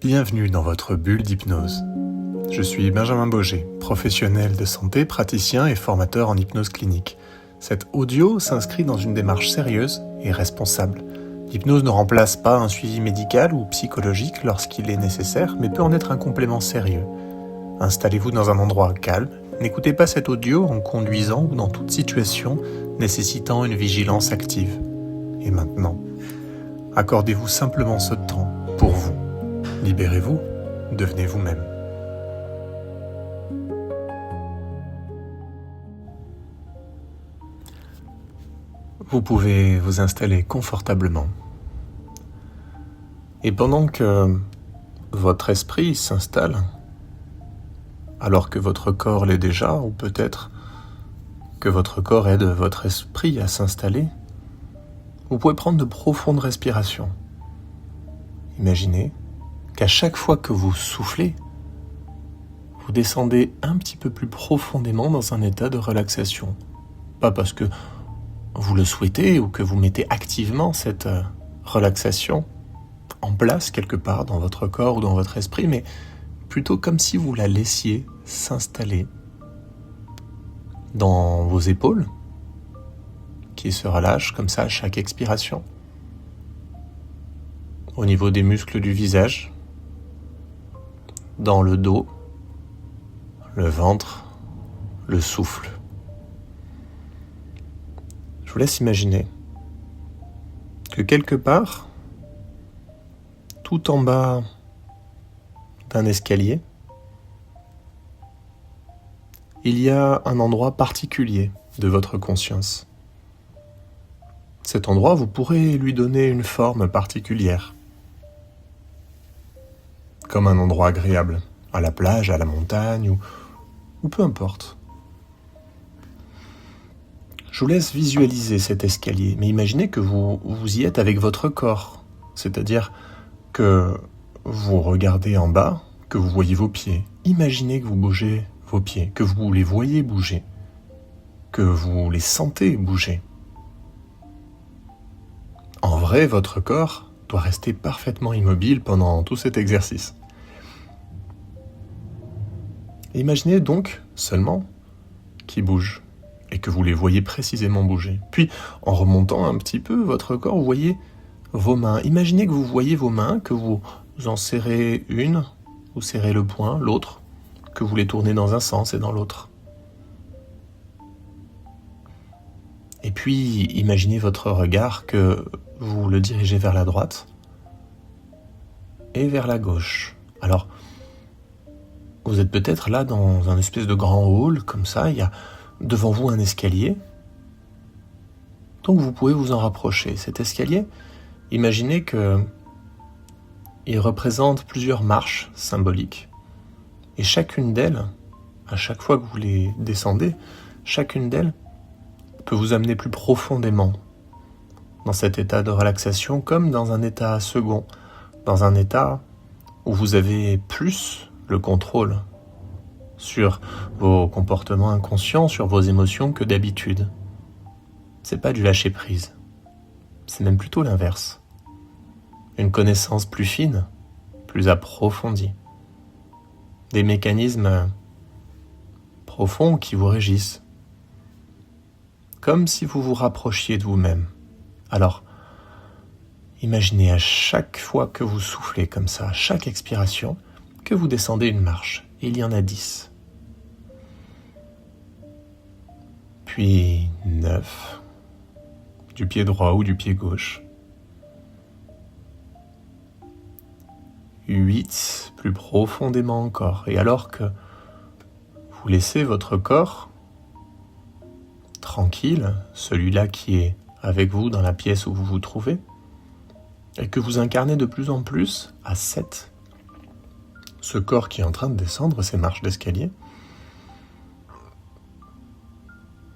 Bienvenue dans votre bulle d'hypnose. Je suis Benjamin Boger, professionnel de santé, praticien et formateur en hypnose clinique. Cet audio s'inscrit dans une démarche sérieuse et responsable. L'hypnose ne remplace pas un suivi médical ou psychologique lorsqu'il est nécessaire, mais peut en être un complément sérieux. Installez-vous dans un endroit calme. N'écoutez pas cet audio en conduisant ou dans toute situation nécessitant une vigilance active. Et maintenant, accordez-vous simplement ce temps pour vous. Libérez-vous, devenez vous-même. Vous pouvez vous installer confortablement. Et pendant que votre esprit s'installe, alors que votre corps l'est déjà, ou peut-être que votre corps aide votre esprit à s'installer, vous pouvez prendre de profondes respirations. Imaginez qu'à chaque fois que vous soufflez, vous descendez un petit peu plus profondément dans un état de relaxation. Pas parce que vous le souhaitez ou que vous mettez activement cette relaxation en place quelque part dans votre corps ou dans votre esprit, mais plutôt comme si vous la laissiez s'installer dans vos épaules, qui se relâchent comme ça à chaque expiration, au niveau des muscles du visage, dans le dos, le ventre, le souffle. Je vous laisse imaginer que quelque part, tout en bas d'un escalier, il y a un endroit particulier de votre conscience. Cet endroit, vous pourrez lui donner une forme particulière, comme un endroit agréable, à la plage, à la montagne, ou peu importe. Je vous laisse visualiser cet escalier, mais imaginez que vous y êtes avec votre corps, c'est-à-dire que vous regardez en bas, que vous voyez vos pieds. Imaginez que vous bougez vos pieds, que vous les voyez bouger, que vous les sentez bouger. En vrai, votre corps doit rester parfaitement immobile pendant tout cet exercice. Imaginez donc seulement qu'il bouge et que vous les voyez précisément bouger. Puis, en remontant un petit peu votre corps, vous voyez vos mains. Imaginez que vous voyez vos mains, que vous en serrez une, vous serrez le poing, l'autre, que vous les tournez dans un sens et dans l'autre. Et puis, imaginez votre regard que vous le dirigez vers la droite et vers la gauche. Alors, vous êtes peut-être là dans un espèce de grand hall, comme ça, il y a devant vous un escalier. Donc vous pouvez vous en rapprocher. Cet escalier, imaginez que il représente plusieurs marches symboliques. Et chacune d'elles, à chaque fois que vous les descendez, chacune d'elles peut vous amener plus profondément dans cet état de relaxation, comme dans un état second, dans un état où vous avez plus le contrôle sur vos comportements inconscients, sur vos émotions que d'habitude. C'est pas du lâcher prise, c'est même plutôt l'inverse. Une connaissance plus fine, plus approfondie. Des mécanismes profonds qui vous régissent. Comme si vous vous rapprochiez de vous-même. Alors, imaginez à chaque fois que vous soufflez comme ça, à chaque expiration, que vous descendez une marche. Et il y en a 10. Puis 9, du pied droit ou du pied gauche. 8, plus profondément encore. Et alors que vous laissez votre corps tranquille, celui-là qui est avec vous dans la pièce où vous vous trouvez, et que vous incarnez de plus en plus à 7, ce corps qui est en train de descendre ces marches d'escalier.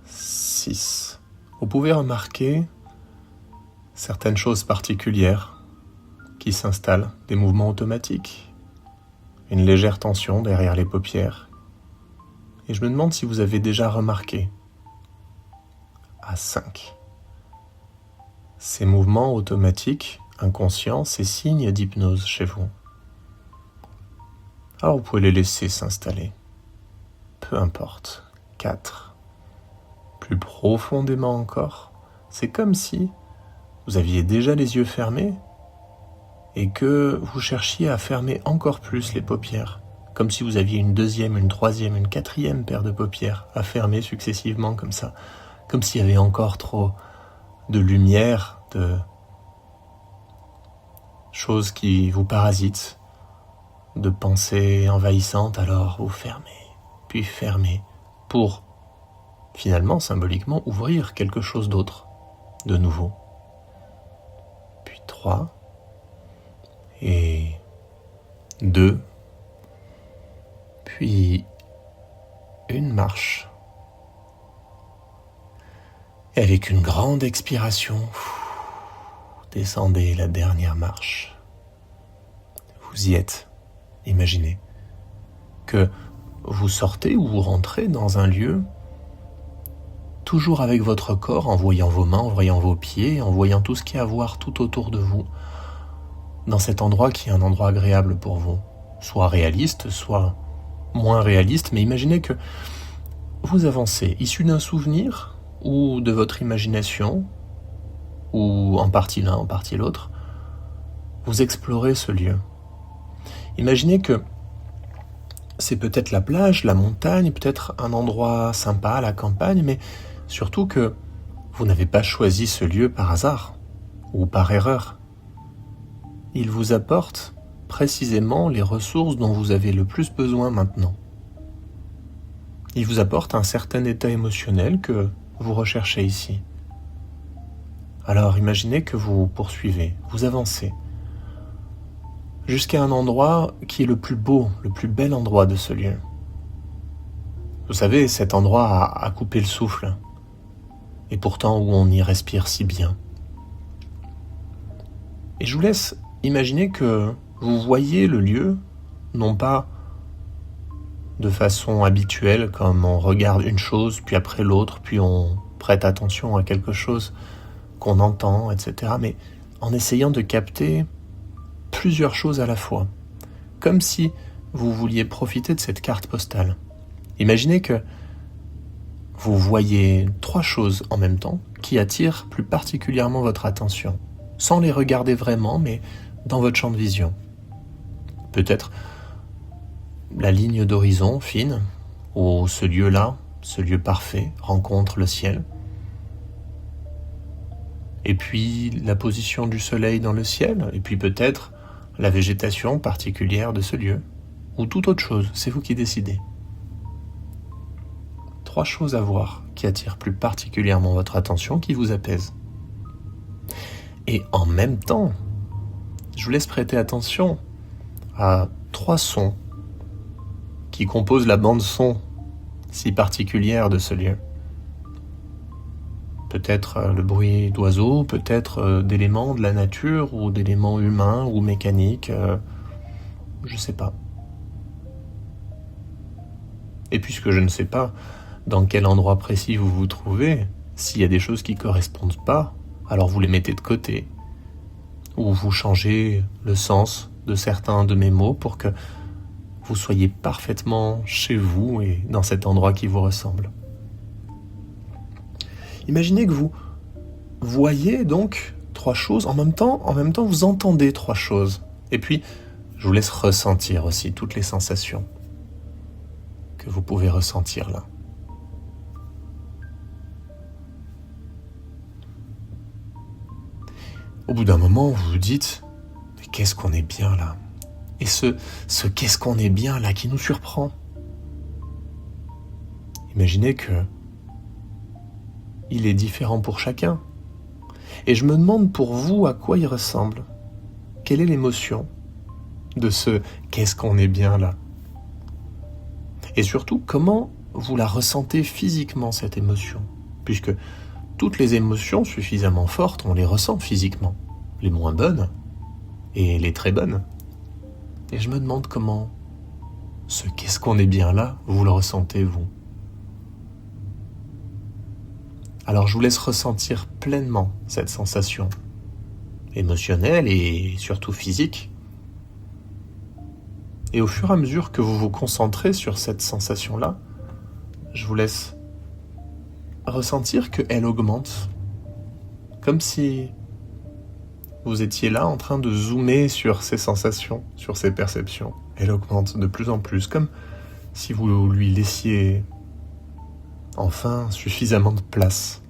6. Vous pouvez remarquer certaines choses particulières qui s'installent, des mouvements automatiques, une légère tension derrière les paupières. Et je me demande si vous avez déjà remarqué, à 5, ces mouvements automatiques, inconscients, ces signes d'hypnose chez vous. Alors vous pouvez les laisser s'installer. Peu importe. 4. Plus profondément encore. C'est comme si vous aviez déjà les yeux fermés et que vous cherchiez à fermer encore plus les paupières. Comme si vous aviez une deuxième, une troisième, une quatrième paire de paupières à fermer successivement comme ça. Comme s'il y avait encore trop de lumière, de choses qui vous parasitent, de pensées envahissantes, alors vous fermez, puis fermez, pour finalement, symboliquement, ouvrir quelque chose d'autre, de nouveau. Puis 3, et 2, puis une marche. Et avec une grande expiration, descendez la dernière marche. Vous y êtes. Imaginez que vous sortez ou vous rentrez dans un lieu, toujours avec votre corps, en voyant vos mains, en voyant vos pieds, en voyant tout ce qu'il y a à voir tout autour de vous, dans cet endroit qui est un endroit agréable pour vous, soit réaliste, soit moins réaliste, mais imaginez que vous avancez, issu d'un souvenir ou de votre imagination, ou en partie l'un, en partie l'autre, vous explorez ce lieu. Imaginez que c'est peut-être la plage, la montagne, peut-être un endroit sympa, la campagne, mais surtout que vous n'avez pas choisi ce lieu par hasard ou par erreur. Il vous apporte précisément les ressources dont vous avez le plus besoin maintenant. Il vous apporte un certain état émotionnel que vous recherchez ici. Alors imaginez que vous poursuivez, vous avancez, jusqu'à un endroit qui est le plus beau, le plus bel endroit de ce lieu. Vous savez, cet endroit a coupé le souffle, et pourtant où on y respire si bien. Et je vous laisse imaginer que vous voyez le lieu, non pas de façon habituelle, comme on regarde une chose, puis après l'autre, puis on prête attention à quelque chose qu'on entend, etc., mais en essayant de capter plusieurs choses à la fois, comme si vous vouliez profiter de cette carte postale. Imaginez que vous voyez 3 choses en même temps qui attirent plus particulièrement votre attention, sans les regarder vraiment, mais dans votre champ de vision. Peut-être la ligne d'horizon fine, où ce lieu-là, ce lieu parfait, rencontre le ciel. Et puis la position du soleil dans le ciel, et puis peut-être la végétation particulière de ce lieu, ou toute autre chose, c'est vous qui décidez. 3 choses à voir qui attirent plus particulièrement votre attention, qui vous apaisent. Et en même temps, je vous laisse prêter attention à 3 sons qui composent la bande-son si particulière de ce lieu. Peut-être le bruit d'oiseaux, peut-être d'éléments de la nature ou d'éléments humains ou mécaniques, je ne sais pas. Et puisque je ne sais pas dans quel endroit précis vous vous trouvez, s'il y a des choses qui ne correspondent pas, alors vous les mettez de côté, ou vous changez le sens de certains de mes mots pour que vous soyez parfaitement chez vous et dans cet endroit qui vous ressemble. Imaginez que vous voyez donc 3 choses, en même temps vous entendez 3 choses. Et puis, je vous laisse ressentir aussi toutes les sensations que vous pouvez ressentir là. Au bout d'un moment, vous vous dites, mais qu'est-ce qu'on est bien là ? Et ce qu'est-ce qu'on est bien là qui nous surprend ? Imaginez que il est différent pour chacun. Et je me demande pour vous à quoi il ressemble. Quelle est l'émotion de ce qu'est-ce qu'on est bien là ? Et surtout, comment vous la ressentez physiquement, cette émotion ? Puisque toutes les émotions suffisamment fortes, on les ressent physiquement. Les moins bonnes et les très bonnes. Et je me demande comment ce qu'est-ce qu'on est bien là, vous le ressentez vous ? Alors je vous laisse ressentir pleinement cette sensation émotionnelle et surtout physique. Et au fur et à mesure que vous vous concentrez sur cette sensation-là, je vous laisse ressentir qu'elle augmente, comme si vous étiez là en train de zoomer sur ces sensations, sur ces perceptions. Elle augmente de plus en plus, comme si vous lui laissiez enfin suffisamment de place.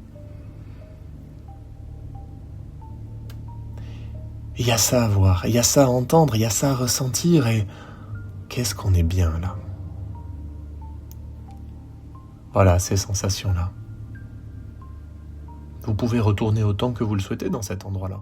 Il y a ça à voir, il y a ça à entendre, il y a ça à ressentir, et qu'est-ce qu'on est bien là. Voilà, ces sensations-là. Vous pouvez retourner autant que vous le souhaitez dans cet endroit-là.